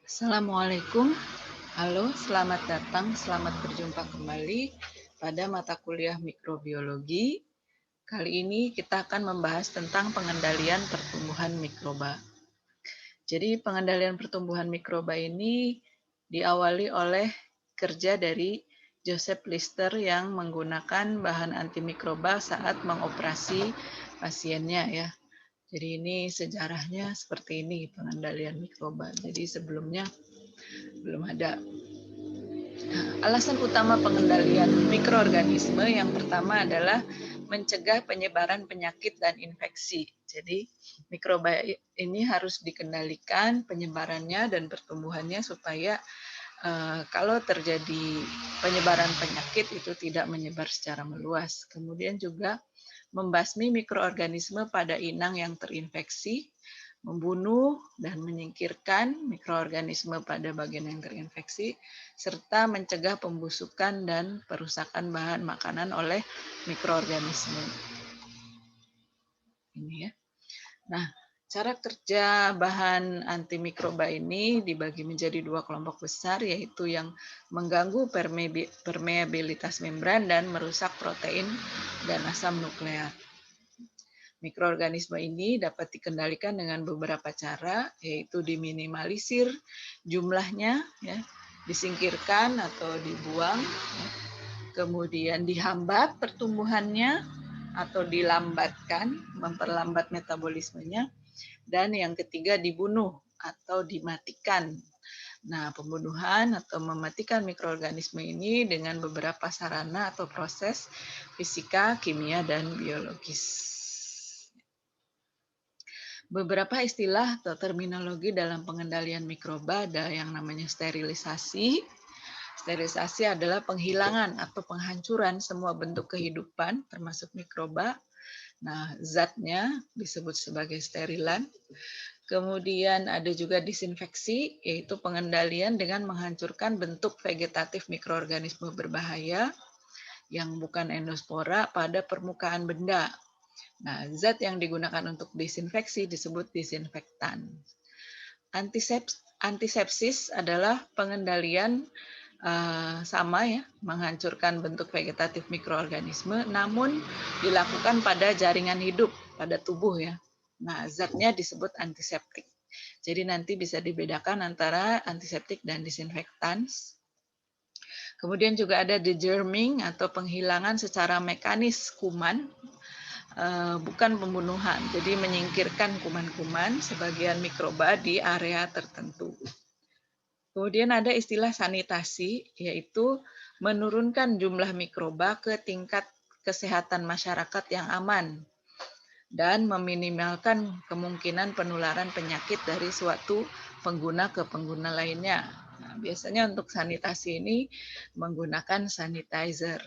Assalamualaikum. Halo, selamat datang, selamat berjumpa kembali pada mata kuliah mikrobiologi. Kali ini kita akan membahas tentang pengendalian pertumbuhan mikroba. Jadi pengendalian pertumbuhan mikroba ini diawali oleh kerja dari Joseph Lister yang menggunakan bahan antimikroba saat mengoperasi pasiennya ya. Jadi ini sejarahnya seperti ini pengendalian mikroba. Jadi sebelumnya belum ada. Nah, alasan utama pengendalian mikroorganisme yang pertama adalah mencegah penyebaran penyakit dan infeksi. Jadi mikroba ini harus dikendalikan penyebarannya dan pertumbuhannya supaya kalau terjadi penyebaran penyakit itu tidak menyebar secara meluas. Kemudian juga membasmi mikroorganisme pada inang yang terinfeksi, membunuh dan menyingkirkan mikroorganisme pada bagian yang terinfeksi, serta mencegah pembusukan dan perusakan bahan makanan oleh mikroorganisme. Ini ya. Nah, cara kerja bahan antimikroba ini dibagi menjadi dua kelompok besar, yaitu yang mengganggu permeabilitas membran dan merusak protein dan asam nukleat. Mikroorganisme ini dapat dikendalikan dengan beberapa cara, yaitu diminimalisir jumlahnya, ya, disingkirkan atau dibuang, ya, kemudian dihambat pertumbuhannya atau dilambatkan, memperlambat metabolismenya, dan yang ketiga dibunuh atau dimatikan. Nah, pembunuhan atau mematikan mikroorganisme ini dengan beberapa sarana atau proses fisika, kimia, dan biologis. Beberapa istilah atau terminologi dalam pengendalian mikroba ada yang namanya sterilisasi. Sterilisasi adalah penghilangan atau penghancuran semua bentuk kehidupan termasuk mikroba. Nah, zatnya disebut sebagai sterilan. Kemudian ada juga disinfeksi, yaitu pengendalian dengan menghancurkan bentuk vegetatif mikroorganisme berbahaya yang bukan endospora pada permukaan benda. Nah, zat yang digunakan untuk disinfeksi disebut disinfektan. Antisepsis adalah pengendalian sama ya, menghancurkan bentuk vegetatif mikroorganisme, namun dilakukan pada jaringan hidup, pada tubuh ya. Nah, zatnya disebut antiseptik. Jadi nanti bisa dibedakan antara antiseptik dan disinfektan. Kemudian juga ada degerming atau penghilangan secara mekanis kuman, bukan pembunuhan. Jadi menyingkirkan kuman-kuman sebagian mikroba di area tertentu. Kemudian ada istilah sanitasi, yaitu menurunkan jumlah mikroba ke tingkat kesehatan masyarakat yang aman dan meminimalkan kemungkinan penularan penyakit dari suatu pengguna ke pengguna lainnya. Nah, biasanya untuk sanitasi ini menggunakan sanitizer.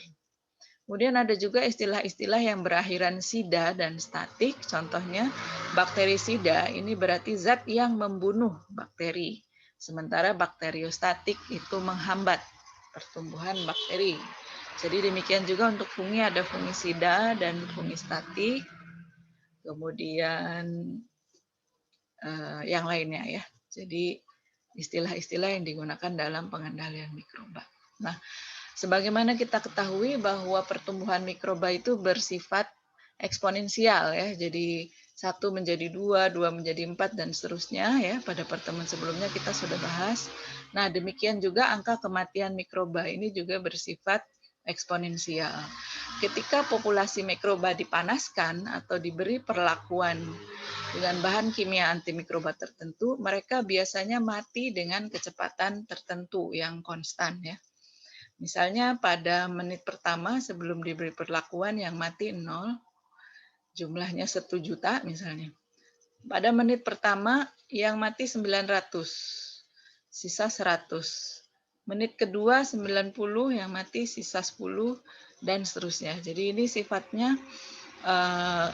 Kemudian ada juga istilah-istilah yang berakhiran sida dan statik, contohnya bakterisida, ini berarti zat yang membunuh bakteri. Sementara bakteriostatik itu menghambat pertumbuhan bakteri. Jadi demikian juga untuk fungi ada fungisida dan fungistatik. Kemudian yang lainnya ya. Jadi istilah-istilah yang digunakan dalam pengendalian mikroba. Nah, sebagaimana kita ketahui bahwa pertumbuhan mikroba itu bersifat eksponensial ya. Jadi 1 menjadi 2, 2 menjadi 4 dan seterusnya ya. Pada pertemuan sebelumnya kita sudah bahas. Nah, demikian juga angka kematian mikroba ini juga bersifat eksponensial. Ketika populasi mikroba dipanaskan atau diberi perlakuan dengan bahan kimia antimikroba tertentu, mereka biasanya mati dengan kecepatan tertentu yang konstan ya. Misalnya pada menit pertama sebelum diberi perlakuan yang mati 0, jumlahnya 1 juta misalnya. Pada menit pertama yang mati 900, sisa 100. Menit kedua 90, yang mati sisa 10, dan seterusnya. Jadi ini sifatnya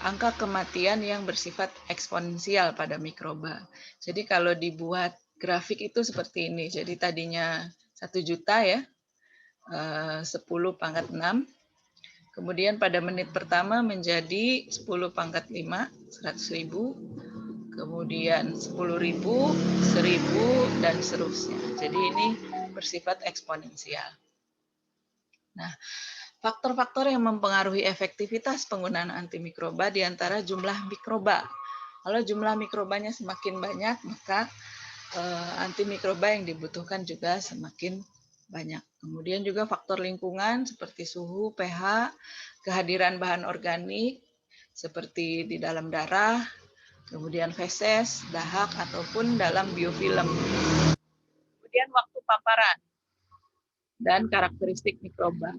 angka kematian yang bersifat eksponensial pada mikroba. Jadi kalau dibuat grafik itu seperti ini. Jadi tadinya 1 juta ya, 10 pangkat 6. Kemudian pada menit pertama menjadi 10 pangkat 5, 100.000. kemudian 10.000, 1.000, dan seterusnya. Jadi ini bersifat eksponensial. Nah, faktor-faktor yang mempengaruhi efektivitas penggunaan antimikroba diantara jumlah mikroba. Kalau jumlah mikrobanya semakin banyak, maka antimikroba yang dibutuhkan juga semakin banyak. Kemudian juga faktor lingkungan seperti suhu, pH, kehadiran bahan organik seperti di dalam darah, kemudian feses, dahak, ataupun dalam biofilm. Kemudian waktu paparan dan karakteristik mikroba.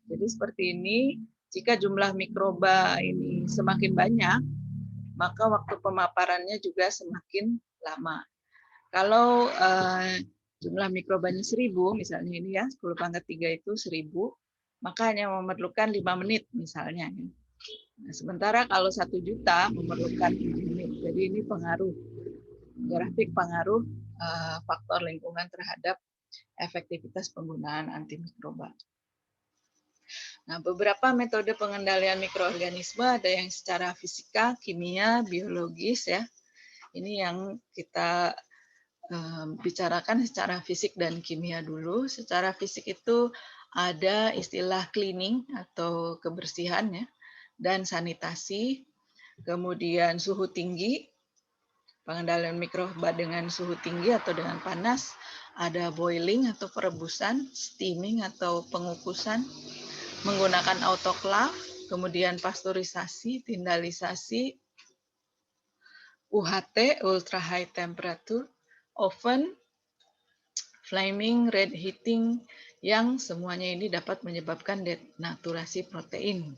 Jadi seperti ini, jika jumlah mikroba ini semakin banyak, maka waktu pemaparannya juga semakin lama. Kalau jumlah mikrobanya 1.000, misalnya ini ya, 10⁻³ itu 1.000, maka hanya memerlukan 5 menit misalnya. Nah, sementara kalau 1 juta memerlukan 5 menit. Jadi ini pengaruh, grafik pengaruh faktor lingkungan terhadap efektivitas penggunaan antimikroba. Nah, beberapa metode pengendalian mikroorganisme ada yang secara fisika, kimia, biologis ya. Ini yang kita bicarakan secara fisik dan kimia dulu. Secara fisik itu ada istilah cleaning atau kebersihan ya, dan sanitasi, kemudian suhu tinggi, pengendalian mikroba dengan suhu tinggi atau dengan panas, ada boiling atau perebusan, steaming atau pengukusan, menggunakan autoclave, kemudian pasteurisasi, tindalisasi, UHT, ultra high temperature, oven, flaming, red heating, yang semuanya ini dapat menyebabkan denaturasi protein.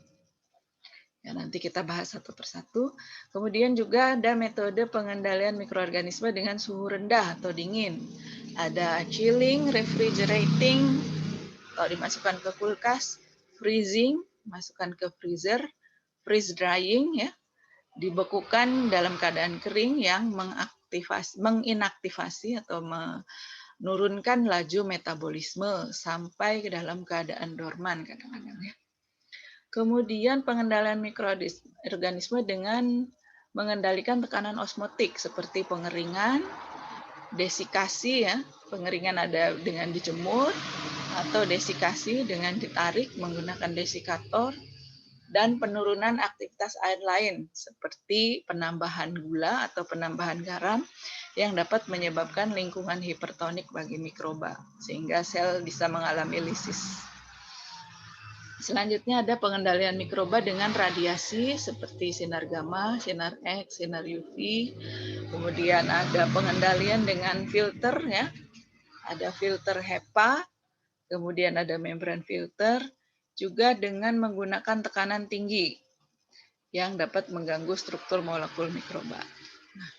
Ya, nanti kita bahas satu persatu. Kemudian juga ada metode pengendalian mikroorganisme dengan suhu rendah atau dingin. Ada chilling, refrigerating, atau dimasukkan ke kulkas, freezing, masukkan ke freezer, freeze drying, ya, dibekukan dalam keadaan kering yang menginaktivasi atau menurunkan laju metabolisme sampai ke dalam keadaan dorman kadang-kadang ya. Kemudian pengendalian mikroorganisme dengan mengendalikan tekanan osmotik seperti pengeringan, desikasi ya, pengeringan ada dengan dijemur atau desikasi dengan ditarik menggunakan desikator, dan penurunan aktivitas air lain seperti penambahan gula atau penambahan garam yang dapat menyebabkan lingkungan hipertonik bagi mikroba sehingga sel bisa mengalami lisis. Selanjutnya ada pengendalian mikroba dengan radiasi seperti sinar gamma, sinar X, sinar UV. Kemudian ada pengendalian dengan filter ya. Ada filter HEPA, kemudian ada membran filter, juga dengan menggunakan tekanan tinggi yang dapat mengganggu struktur molekul mikroba. Nah,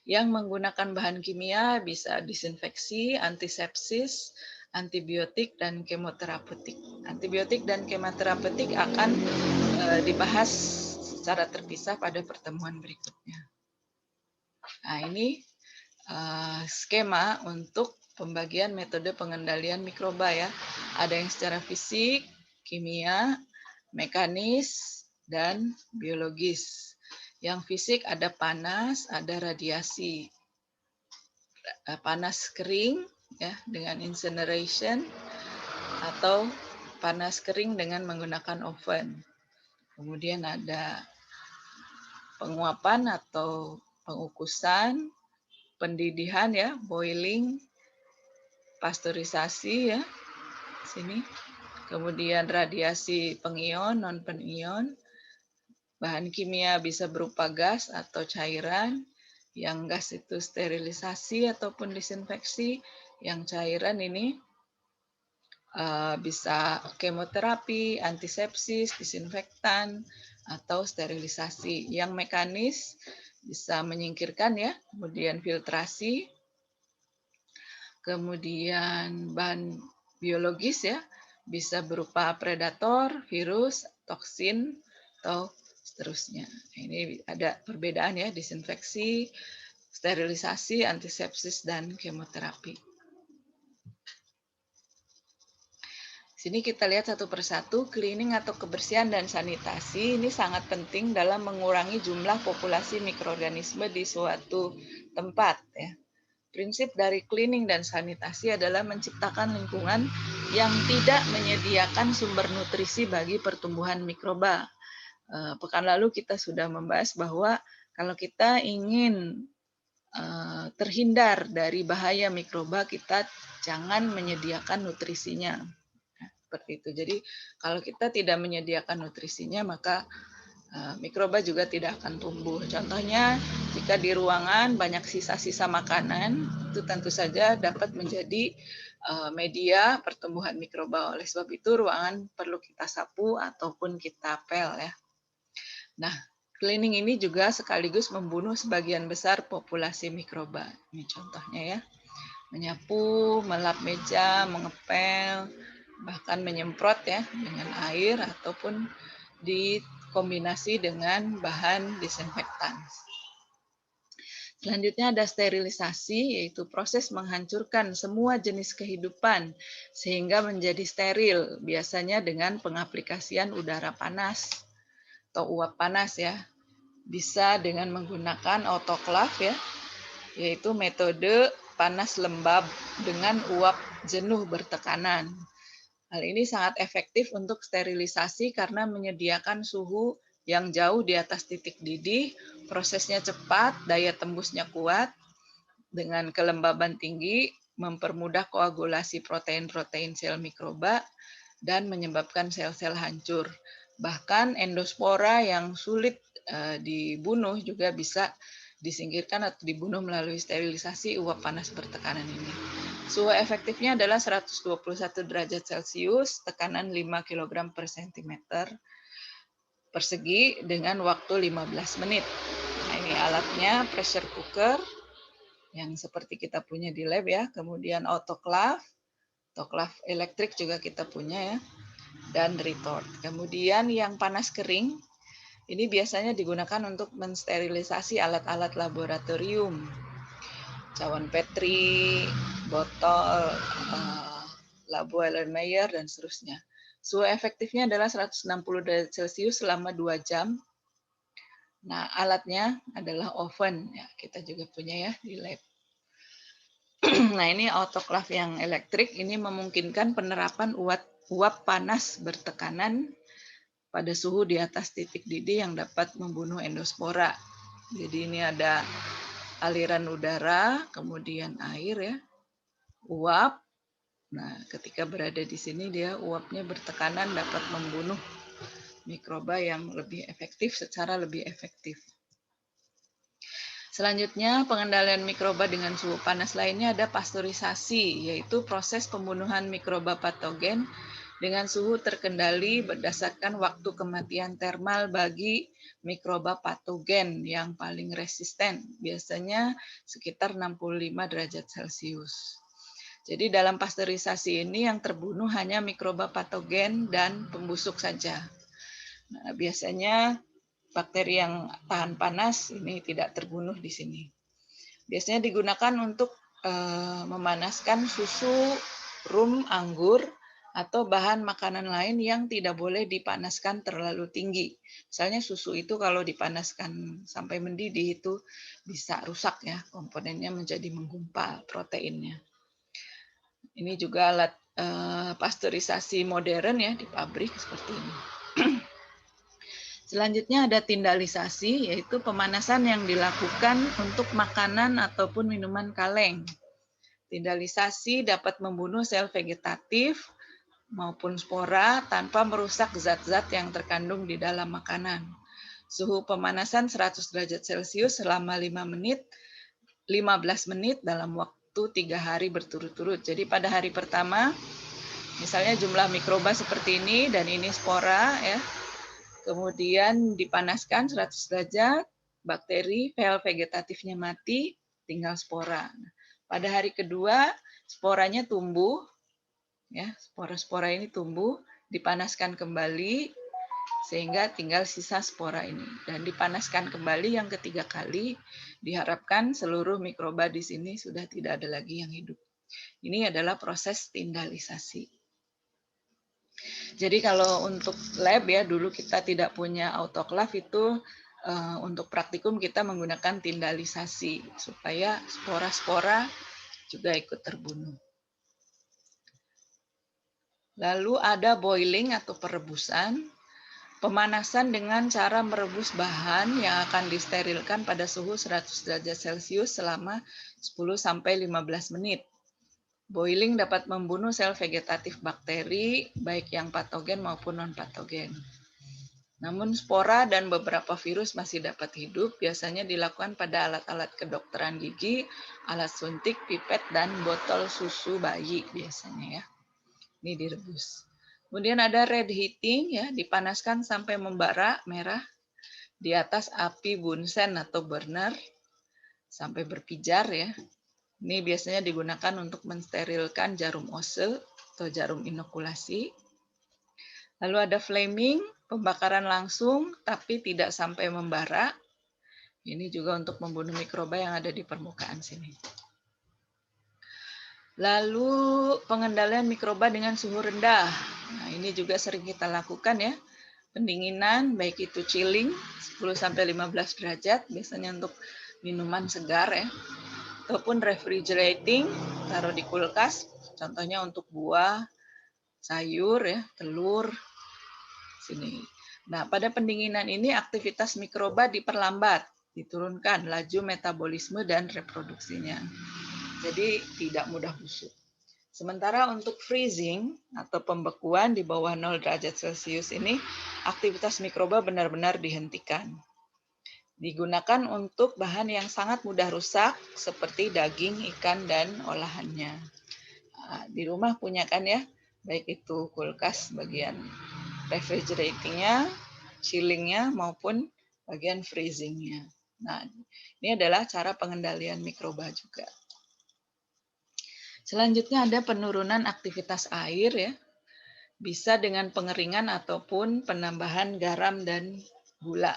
yang menggunakan bahan kimia bisa disinfeksi, antisepsis, antibiotik, dan kemoterapeutik. Antibiotik dan kemoterapeutik akan dibahas secara terpisah pada pertemuan berikutnya. Nah, ini skema untuk pembagian metode pengendalian mikroba ya. Ada yang secara fisik, kimia, mekanis, dan biologis. Yang fisik ada panas, ada radiasi. Panas kering ya dengan incineration atau panas kering dengan menggunakan oven. Kemudian ada penguapan atau pengukusan, pendidihan ya, boiling, pasteurisasi ya, sini. Kemudian radiasi pengion, non penion. Bahan kimia bisa berupa gas atau cairan. Yang gas itu sterilisasi ataupun disinfeksi. Yang cairan ini bisa kemoterapi, antisepsis, disinfektan, atau sterilisasi. Yang mekanis bisa menyingkirkan ya, kemudian filtrasi, kemudian bahan biologis ya, bisa berupa predator, virus, toksin, atau seterusnya. Ini ada perbedaan ya, disinfeksi, sterilisasi, antisepsis, dan kemoterapi. Sini kita lihat satu persatu, cleaning atau kebersihan dan sanitasi ini sangat penting dalam mengurangi jumlah populasi mikroorganisme di suatu tempat ya. Prinsip dari cleaning dan sanitasi adalah menciptakan lingkungan yang tidak menyediakan sumber nutrisi bagi pertumbuhan mikroba. Pekan lalu kita sudah membahas bahwa kalau kita ingin terhindar dari bahaya mikroba, kita jangan menyediakan nutrisinya. Seperti itu. Jadi kalau kita tidak menyediakan nutrisinya, maka mikroba juga tidak akan tumbuh. Contohnya, jika di ruangan banyak sisa-sisa makanan, itu tentu saja dapat menjadi media pertumbuhan mikroba. Oleh sebab itu, ruangan perlu kita sapu ataupun kita pel ya. Nah, cleaning ini juga sekaligus membunuh sebagian besar populasi mikroba. Ini contohnya ya. Menyapu, melap meja, mengepel, bahkan menyemprot ya dengan air ataupun dikombinasi dengan bahan disinfektan. Selanjutnya ada sterilisasi, yaitu proses menghancurkan semua jenis kehidupan sehingga menjadi steril, biasanya dengan pengaplikasian udara panas atau uap panas ya. Bisa dengan menggunakan autoklav ya, yaitu metode panas lembab dengan uap jenuh bertekanan. Hal ini sangat efektif untuk sterilisasi karena menyediakan suhu yang jauh di atas titik didih, prosesnya cepat, daya tembusnya kuat, dengan kelembaban tinggi, mempermudah koagulasi protein-protein sel mikroba, dan menyebabkan sel-sel hancur. Bahkan endospora yang sulit dibunuh juga bisa disingkirkan atau dibunuh melalui sterilisasi uap panas bertekanan ini. Suhu efektifnya adalah 121 derajat Celcius, tekanan 5 kg per cm persegi dengan waktu 15 menit. Nah, ini alatnya pressure cooker yang seperti kita punya di lab ya, kemudian autoclave elektrik juga kita punya ya, dan retort. Kemudian yang panas kering, ini biasanya digunakan untuk mensterilisasi alat-alat laboratorium, cawan Petri, botol, labo Erlenmeyer, dan seterusnya. Suhu efektifnya adalah 160 derajat Celcius selama 2 jam. Nah, alatnya adalah oven, ya, kita juga punya ya di lab. Nah, ini autoclave yang elektrik, ini memungkinkan penerapan uap panas bertekanan pada suhu di atas titik didih yang dapat membunuh endospora. Jadi ini ada aliran udara, kemudian air ya, uap. Nah, ketika berada di sini dia uapnya bertekanan dapat membunuh mikroba yang lebih efektif, secara lebih efektif. Selanjutnya, pengendalian mikroba dengan suhu panas lainnya ada pasteurisasi, yaitu proses pembunuhan mikroba patogen dengan suhu terkendali berdasarkan waktu kematian termal bagi mikroba patogen yang paling resisten, biasanya sekitar 65 derajat Celcius. Jadi dalam pasteurisasi ini yang terbunuh hanya mikroba patogen dan pembusuk saja. Nah, biasanya bakteri yang tahan panas ini tidak terbunuh di sini. Biasanya digunakan untuk memanaskan susu, rum, anggur, atau bahan makanan lain yang tidak boleh dipanaskan terlalu tinggi. Misalnya susu itu kalau dipanaskan sampai mendidih itu bisa rusak ya, komponennya menjadi menggumpal proteinnya. Ini juga alat pasteurisasi modern ya di pabrik seperti ini. Selanjutnya ada tindalisasi, yaitu pemanasan yang dilakukan untuk makanan ataupun minuman kaleng. Tindalisasi dapat membunuh sel vegetatif maupun spora tanpa merusak zat-zat yang terkandung di dalam makanan. Suhu pemanasan 100 derajat Celcius selama 15 menit dalam waktu 3 hari berturut-turut. Jadi pada hari pertama, misalnya jumlah mikroba seperti ini dan ini spora ya. Kemudian dipanaskan 100 derajat, bakteri, sel vegetatifnya mati, tinggal spora. Pada hari kedua, sporanya tumbuh, ya, spora-spora ini tumbuh, dipanaskan kembali, sehingga tinggal sisa spora ini. Dan dipanaskan kembali yang ketiga kali, diharapkan seluruh mikroba di sini sudah tidak ada lagi yang hidup. Ini adalah proses tindalisasi. Jadi kalau untuk lab ya, dulu kita tidak punya autoclave itu untuk praktikum kita menggunakan tindalisasi supaya spora-spora juga ikut terbunuh. Lalu ada boiling atau perebusan, pemanasan dengan cara merebus bahan yang akan disterilkan pada suhu 100 derajat Celcius selama 10-15 menit. Boiling dapat membunuh sel vegetatif bakteri, baik yang patogen maupun non-patogen. Namun spora dan beberapa virus masih dapat hidup, biasanya dilakukan pada alat-alat kedokteran gigi, alat suntik, pipet, dan botol susu bayi biasanya ya. Ini direbus. Kemudian ada red heating ya, dipanaskan sampai membara merah di atas api bunsen atau burner sampai berpijar ya. Ini biasanya digunakan untuk mensterilkan jarum ose atau jarum inokulasi. Lalu ada flaming, pembakaran langsung tapi tidak sampai membara. Ini juga untuk membunuh mikroba yang ada di permukaan sini. Lalu pengendalian mikroba dengan suhu rendah. Nah, ini juga sering kita lakukan ya. Pendinginan baik itu chilling 10-15 derajat biasanya untuk minuman segar ya. Ataupun refrigerating, taruh di kulkas, contohnya untuk buah, sayur ya, telur sini. Nah, pada pendinginan ini aktivitas mikroba diperlambat, diturunkan laju metabolisme dan reproduksinya. Jadi tidak mudah busuk. Sementara untuk freezing atau pembekuan di bawah 0 derajat Celcius ini, aktivitas mikroba benar-benar dihentikan. Digunakan untuk bahan yang sangat mudah rusak seperti daging, ikan, dan olahannya. Nah, di rumah punya kan ya, baik itu kulkas bagian refrigeratingnya, chillingnya maupun bagian freezingnya. Nah, ini adalah cara pengendalian mikroba juga. Selanjutnya ada penurunan aktivitas air ya. Bisa dengan pengeringan ataupun penambahan garam dan gula.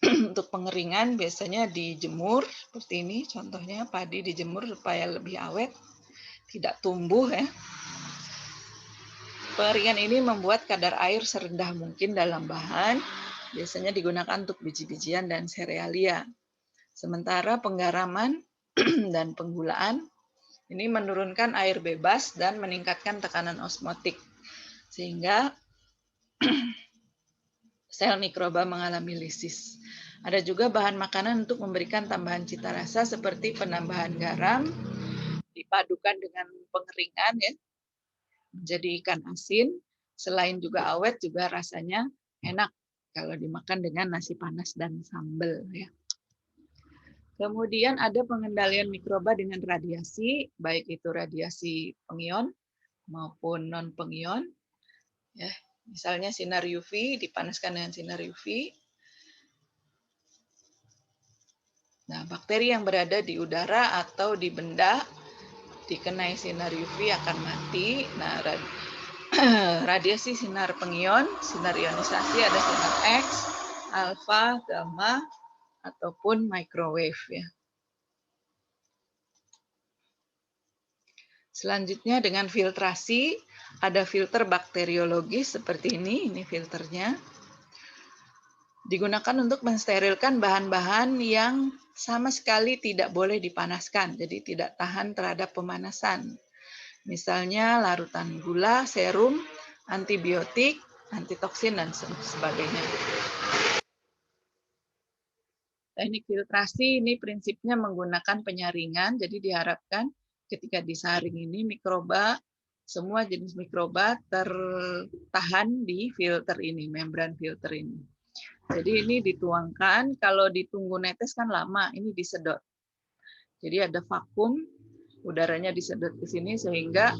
Untuk pengeringan biasanya dijemur seperti ini, contohnya padi dijemur supaya lebih awet, tidak tumbuh ya. Pengeringan ini membuat kadar air serendah mungkin dalam bahan, biasanya digunakan untuk biji-bijian dan serealia. Sementara penggaraman dan penggulaan ini menurunkan air bebas dan meningkatkan tekanan osmotik, sehingga sel mikroba mengalami lisis. Ada juga bahan makanan untuk memberikan tambahan cita rasa seperti penambahan garam, dipadukan dengan pengeringan ya, menjadi ikan asin. Selain juga awet, juga rasanya enak kalau dimakan dengan nasi panas dan sambal ya. Kemudian ada pengendalian mikroba dengan radiasi, baik itu radiasi pengion maupun non pengion. Ya, misalnya sinar UV dipanaskan dengan sinar UV. Nah, bakteri yang berada di udara atau di benda dikenai sinar UV akan mati. Nah, radiasi sinar pengion, sinar ionisasi ada sinar X, alfa, gamma, ataupun microwave ya. Selanjutnya dengan filtrasi, ada filter bakteriologis seperti ini filternya. Digunakan untuk mensterilkan bahan-bahan yang sama sekali tidak boleh dipanaskan, jadi tidak tahan terhadap pemanasan. Misalnya larutan gula, serum, antibiotik, antitoksin, dan sebagainya. Teknik filtrasi ini prinsipnya menggunakan penyaringan, jadi diharapkan ketika disaring ini mikroba, semua jenis mikroba tertahan di filter ini, membran filter ini. Jadi ini dituangkan, kalau ditunggu netes kan lama, ini disedot. Jadi ada vakum, udaranya disedot ke sini sehingga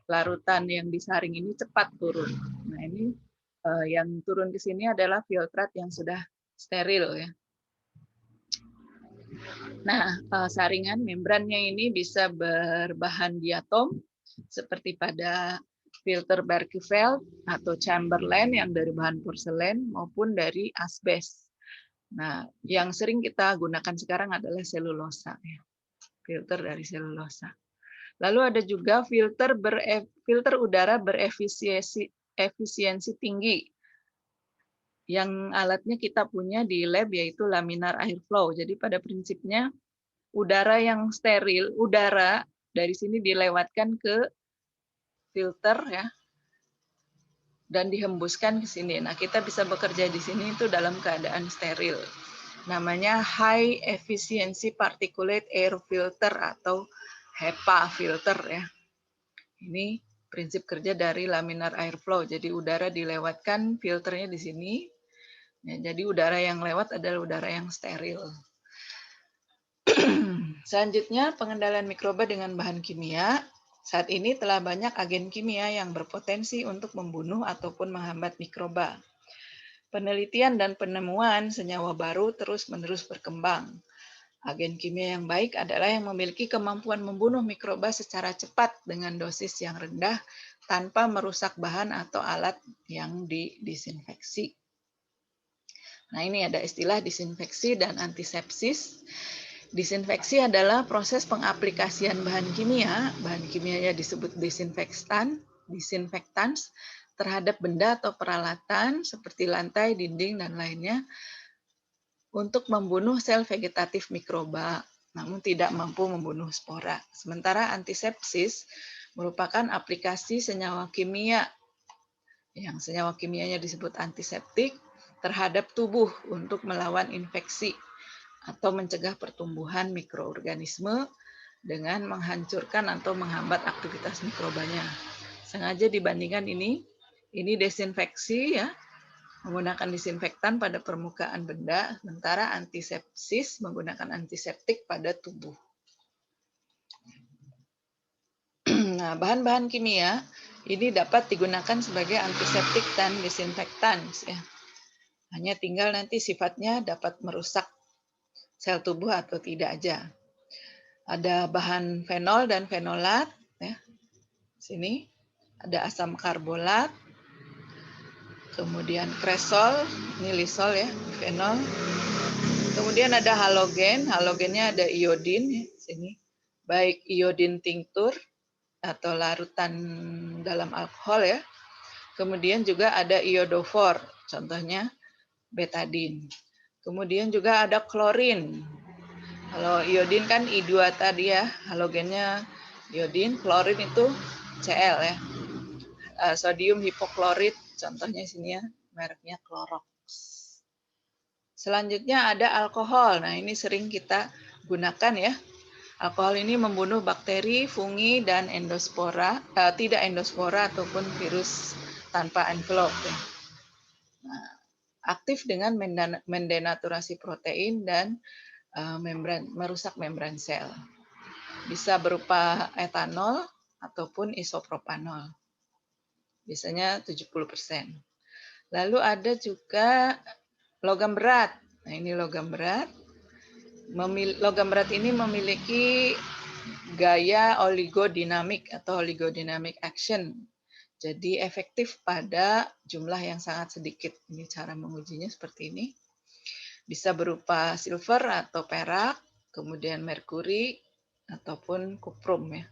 larutan yang disaring ini cepat turun. Nah ini yang turun ke sini adalah filtrat yang sudah steril ya. Nah, saringan membrannya ini bisa berbahan diatom seperti pada filter Berkeveld atau Chamberlain yang dari bahan porselen maupun dari asbes. Nah, yang sering kita gunakan sekarang adalah selulosa ya. Filter dari selulosa. Lalu ada juga filter udara efisiensi tinggi yang alatnya kita punya di lab, yaitu laminar airflow. Jadi pada prinsipnya udara yang steril, udara dari sini dilewatkan ke filter ya, dan dihembuskan ke sini. Nah, kita bisa bekerja di sini itu dalam keadaan steril. Namanya High Efficiency Particulate Air Filter atau HEPA filter ya. Ini prinsip kerja dari laminar airflow. Jadi udara dilewatkan, filternya di sini. Ya, jadi udara yang lewat adalah udara yang steril. Selanjutnya, pengendalian mikroba dengan bahan kimia. Saat ini telah banyak agen kimia yang berpotensi untuk membunuh ataupun menghambat mikroba. Penelitian dan penemuan senyawa baru terus-menerus berkembang. Agen kimia yang baik adalah yang memiliki kemampuan membunuh mikroba secara cepat dengan dosis yang rendah tanpa merusak bahan atau alat yang didisinfeksi. Nah, ini ada istilah disinfeksi dan antisepsis. Disinfeksi adalah proses pengaplikasian bahan kimia, bahan kimianya disebut disinfektan terhadap benda atau peralatan seperti lantai, dinding, dan lainnya untuk membunuh sel vegetatif mikroba, namun tidak mampu membunuh spora. Sementara antisepsis merupakan aplikasi senyawa kimia, yang senyawa kimianya disebut antiseptik, terhadap tubuh untuk melawan infeksi atau mencegah pertumbuhan mikroorganisme dengan menghancurkan atau menghambat aktivitas mikrobanya. Sengaja dibandingkan ini desinfeksi ya, menggunakan disinfektan pada permukaan benda, sementara antisepsis menggunakan antiseptik pada tubuh. Nah, bahan-bahan kimia ini dapat digunakan sebagai antiseptik dan disinfektan ya. Hanya tinggal nanti sifatnya dapat merusak sel tubuh atau tidak aja. Ada bahan fenol dan fenolat ya. Sini ada asam karbolat, kemudian kresol, ini lisol ya, fenol. Kemudian ada halogen, halogennya ada iodin ya, sini. Baik iodin tinctur atau larutan dalam alkohol ya. Kemudian juga ada iodofor, contohnya betadin. Kemudian juga ada klorin. Kalau iodin kan I2 tadi ya, halogennya iodin, klorin itu Cl ya. Sodium hipoklorit, contohnya sini ya, mereknya Clorox. Selanjutnya ada alkohol. Nah, ini sering kita gunakan ya. Alkohol ini membunuh bakteri, fungi, dan endospora, tidak endospora ataupun virus tanpa envelop. Ya. Nah, aktif dengan mendenaturasi protein dan merusak membran sel. Bisa berupa etanol ataupun isopropanol. Biasanya 70%. Lalu ada juga logam berat. Nah, ini logam berat. Logam berat ini memiliki gaya oligodinamik atau oligodynamic action. Jadi efektif pada jumlah yang sangat sedikit. Ini cara mengujinya seperti ini. Bisa berupa silver atau perak, kemudian merkuri, ataupun kuprum ya.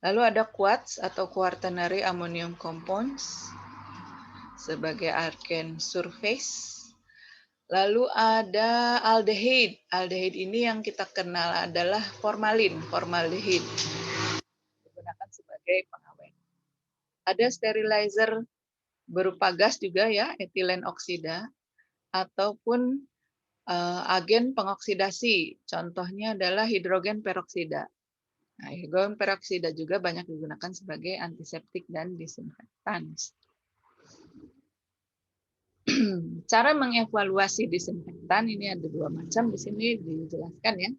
Lalu ada quartz atau quaternary ammonium compounds sebagai argen surface. Lalu ada aldehyde. Aldehyde ini yang kita kenal adalah formaldehyde. Digunakan sebagai pengawet. Ada sterilizer berupa gas juga ya, etilen oksida, ataupun agen pengoksidasi. Contohnya adalah hidrogen peroksida. Nah, hidrogen peroksida juga banyak digunakan sebagai antiseptik dan disinfektan. Cara mengevaluasi disinfektan ini ada dua macam, di sini dijelaskan ya.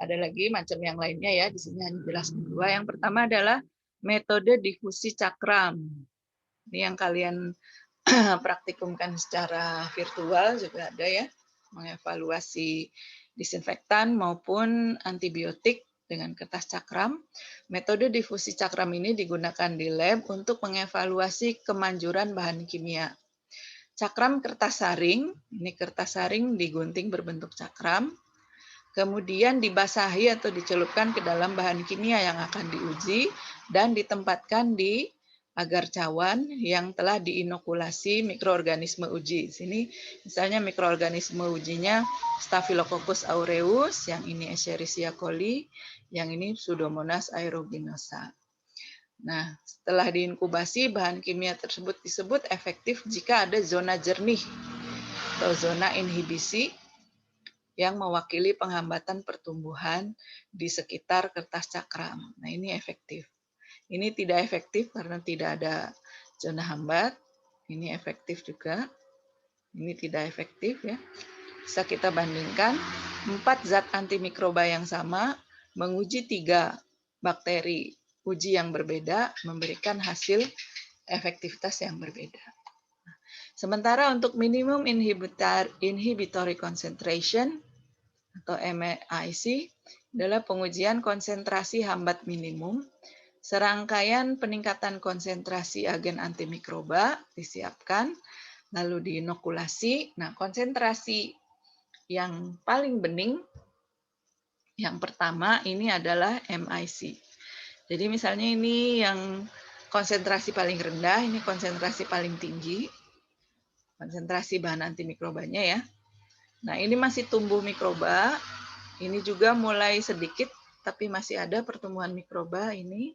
Ada lagi macam yang lainnya ya, di sini hanya jelaskan dua. Yang pertama adalah metode difusi cakram. Ini yang kalian praktikumkan secara virtual juga ada ya, mengevaluasi disinfektan maupun antibiotik dengan kertas cakram. Metode difusi cakram ini digunakan di lab untuk mengevaluasi kemanjuran bahan kimia. Cakram kertas saring, ini kertas saring digunting berbentuk cakram. kemudian dibasahi atau dicelupkan ke dalam bahan kimia yang akan diuji dan ditempatkan di agar cawan yang telah diinokulasi mikroorganisme uji. Sini misalnya mikroorganisme ujinya Staphylococcus aureus, yang ini Escherichia coli, yang ini Pseudomonas aeruginosa. Nah, setelah diinkubasi, bahan kimia tersebut disebut efektif jika ada zona jernih atau zona inhibisi yang mewakili penghambatan pertumbuhan di sekitar kertas cakram. Nah, ini efektif. Ini tidak efektif karena tidak ada zona hambat. Ini efektif juga. Ini tidak efektif ya. Bisa kita bandingkan 4 zat antimikroba yang sama menguji 3 bakteri uji yang berbeda memberikan hasil efektivitas yang berbeda. Sementara untuk minimum inhibitory concentration atau MIC adalah pengujian konsentrasi hambat minimum. Serangkaian peningkatan konsentrasi agen antimikroba disiapkan, lalu diinokulasi. Nah, konsentrasi yang paling bening yang pertama ini adalah MIC. Jadi misalnya ini yang konsentrasi paling rendah, ini konsentrasi paling tinggi, konsentrasi bahan antimikrobanya ya. Nah, ini masih tumbuh mikroba, ini juga mulai sedikit, tapi masih ada pertumbuhan mikroba ini,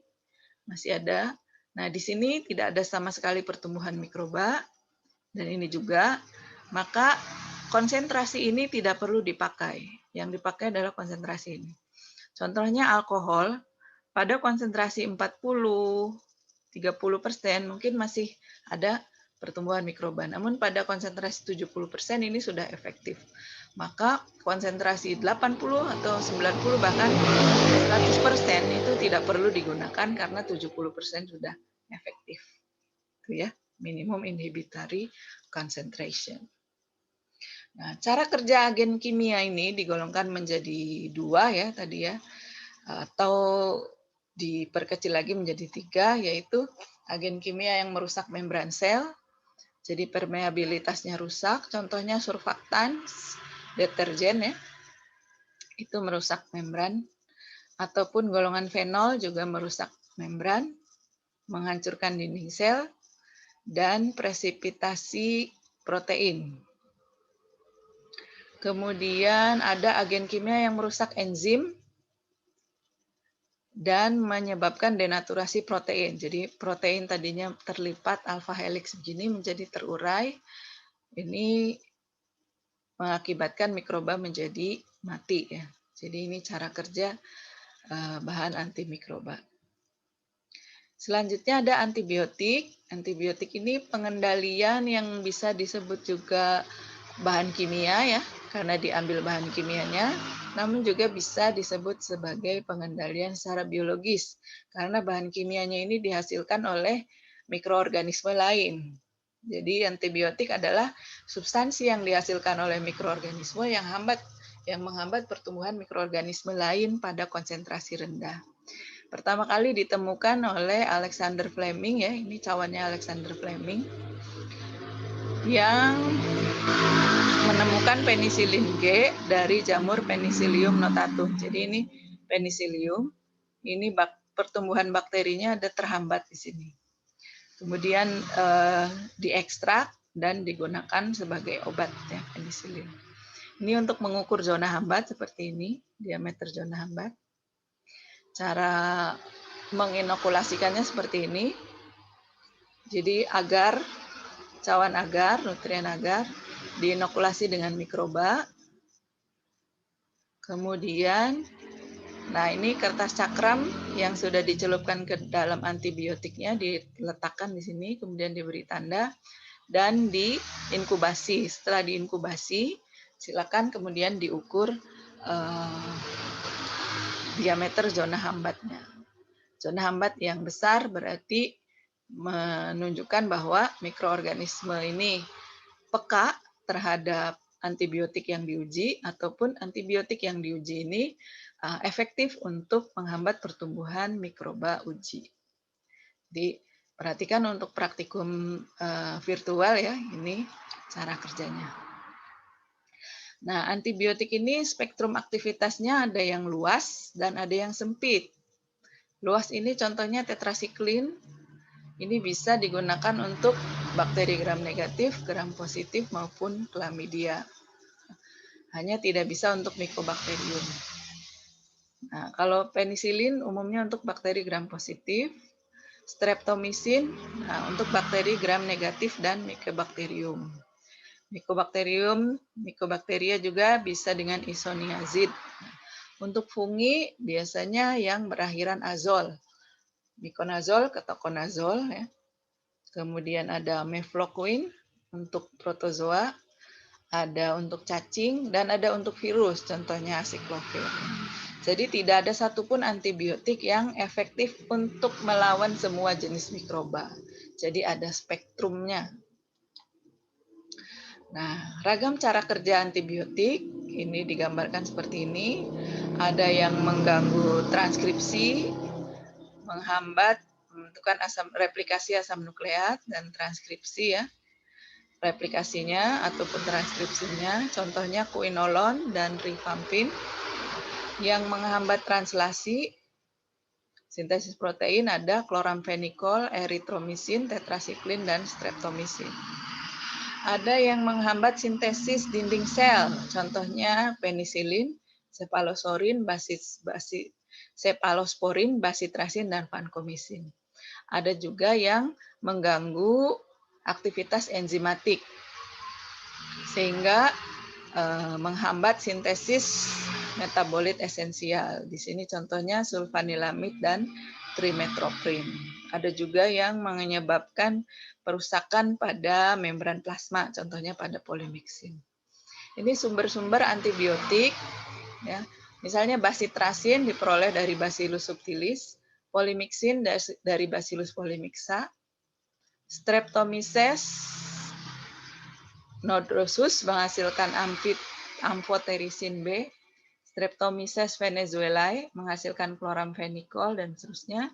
masih ada. Nah, di sini tidak ada sama sekali pertumbuhan mikroba, dan ini juga, maka konsentrasi ini tidak perlu dipakai. Yang dipakai adalah konsentrasi ini. Contohnya alkohol, pada konsentrasi 40-30% mungkin masih ada pertumbuhan mikroba. Namun pada konsentrasi 70% ini sudah efektif. Maka konsentrasi 80 atau 90 bahkan 100% itu tidak perlu digunakan karena 70% sudah efektif. Itu ya, minimum inhibitory concentration. Nah, cara kerja agen kimia ini digolongkan menjadi 2 ya tadi ya, atau diperkecil lagi menjadi 3, yaitu agen kimia yang merusak membran sel, jadi permeabilitasnya rusak, contohnya surfaktan, deterjen ya, itu merusak membran, ataupun golongan fenol juga merusak membran, menghancurkan dinding sel, dan presipitasi protein. Kemudian ada agen kimia yang merusak enzim dan menyebabkan denaturasi protein. Jadi protein tadinya terlipat alpha helix begini menjadi terurai. Ini mengakibatkan mikroba menjadi mati ya. Jadi ini cara kerja bahan antimikroba. Selanjutnya ada antibiotik. Antibiotik ini pengendalian yang bisa disebut juga bahan kimia ya, karena diambil bahan kimianya, namun juga bisa disebut sebagai pengendalian secara biologis, karena bahan kimianya ini dihasilkan oleh mikroorganisme lain. Jadi antibiotik adalah substansi yang dihasilkan oleh mikroorganisme yang menghambat pertumbuhan mikroorganisme lain pada konsentrasi rendah. Pertama kali ditemukan oleh Alexander Fleming ya, ini cawannya Alexander Fleming yang menemukan penisilin G dari jamur Penicillium notatum. Jadi ini penicillium, ini pertumbuhan bakterinya ada terhambat di sini. Kemudian diekstrak dan digunakan sebagai obat ya penicillin. Ini untuk mengukur zona hambat seperti ini, diameter zona hambat. Cara menginokulasikannya seperti ini. Jadi cawan agar, nutrien agar, diinokulasi dengan mikroba. Kemudian, nah ini kertas cakram yang sudah dicelupkan ke dalam antibiotiknya, diletakkan di sini, kemudian diberi tanda, dan diinkubasi. Setelah diinkubasi, silakan kemudian diukur diameter zona hambatnya. Zona hambat yang besar berarti menunjukkan bahwa mikroorganisme ini peka terhadap antibiotik yang diuji, ataupun antibiotik yang diuji ini efektif untuk menghambat pertumbuhan mikroba uji. Jadi perhatikan untuk praktikum virtual ya, ini cara kerjanya. Nah, antibiotik ini spektrum aktivitasnya ada yang luas dan ada yang sempit. Luas ini contohnya tetrasiklin, ini bisa digunakan untuk bakteri gram negatif, gram positif maupun chlamydia. Hanya tidak bisa untuk mycobacterium. Nah, kalau penisilin umumnya untuk bakteri gram positif, streptomycin untuk bakteri gram negatif dan mycobacterium. Mycobacteria juga bisa dengan isoniazid. Untuk fungi biasanya yang berakhiran azol, miconazol, ketoconazol, ya. Kemudian ada mefloquine untuk protozoa, ada untuk cacing, dan ada untuk virus, contohnya acyclovir. Jadi tidak ada satupun antibiotik yang efektif untuk melawan semua jenis mikroba. Jadi ada spektrumnya. Nah, ragam cara kerja antibiotik ini digambarkan seperti ini. Ada yang mengganggu transkripsi, menghambat pembentukan replikasi asam nukleat dan transkripsi ya. Replikasinya ataupun transkripsinya, contohnya quinolone dan rifampin. Yang menghambat translasi sintesis protein ada chloramphenicol, erythromycin, tetrasiklin, dan streptomycin. Ada yang menghambat sintesis dinding sel, contohnya penisilin, cephalosporin, basitrasin, dan vancomycin. Ada juga yang mengganggu aktivitas enzimatik, sehingga menghambat sintesis metabolit esensial. Di sini contohnya sulfanilamid dan trimethoprim. Ada juga yang menyebabkan perusakan pada membran plasma, contohnya pada polymyxin. Ini sumber-sumber antibiotik, ya. Misalnya basitrasin diperoleh dari Bacillus subtilis, polymyxin dari Bacillus polymyxa, streptomyces nodrosus menghasilkan amphoterisin B, Streptomyces venezuelae menghasilkan chloramphenicol dan seterusnya.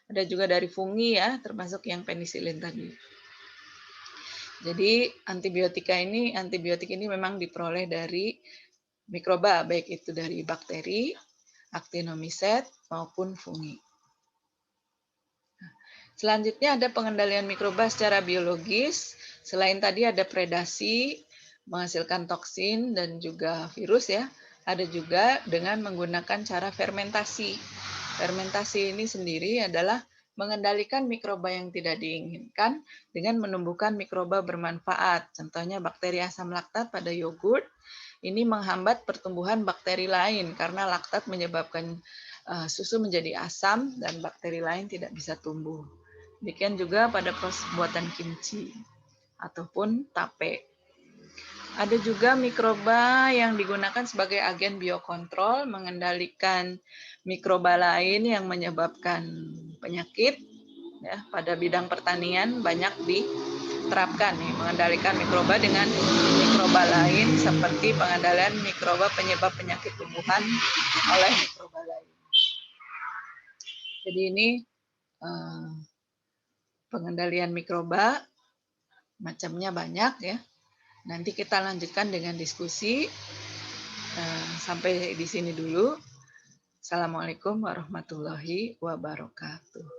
Ada juga dari fungi ya, termasuk yang penisilin tadi. Jadi antibiotik ini memang diperoleh dari mikroba, baik itu dari bakteri, actinomycet maupun fungi. Selanjutnya ada pengendalian mikroba secara biologis. Selain tadi ada predasi, menghasilkan toksin dan juga virus ya. Ada juga dengan menggunakan cara fermentasi. Fermentasi ini sendiri adalah mengendalikan mikroba yang tidak diinginkan dengan menumbuhkan mikroba bermanfaat. Contohnya bakteri asam laktat pada yogurt. Ini menghambat pertumbuhan bakteri lain karena laktat menyebabkan susu menjadi asam dan bakteri lain tidak bisa tumbuh. Demikian juga pada proses pembuatan kimchi ataupun tape. Ada juga mikroba yang digunakan sebagai agen biokontrol, mengendalikan mikroba lain yang menyebabkan penyakit. Ya, pada bidang pertanian banyak diterapkan nih, mengendalikan mikroba dengan mikroba lain seperti pengendalian mikroba penyebab penyakit tumbuhan oleh mikroba lain. Jadi ini pengendalian mikroba macamnya banyak ya. Nanti kita lanjutkan dengan diskusi. Sampai di sini dulu. Assalamualaikum warahmatullahi wabarakatuh.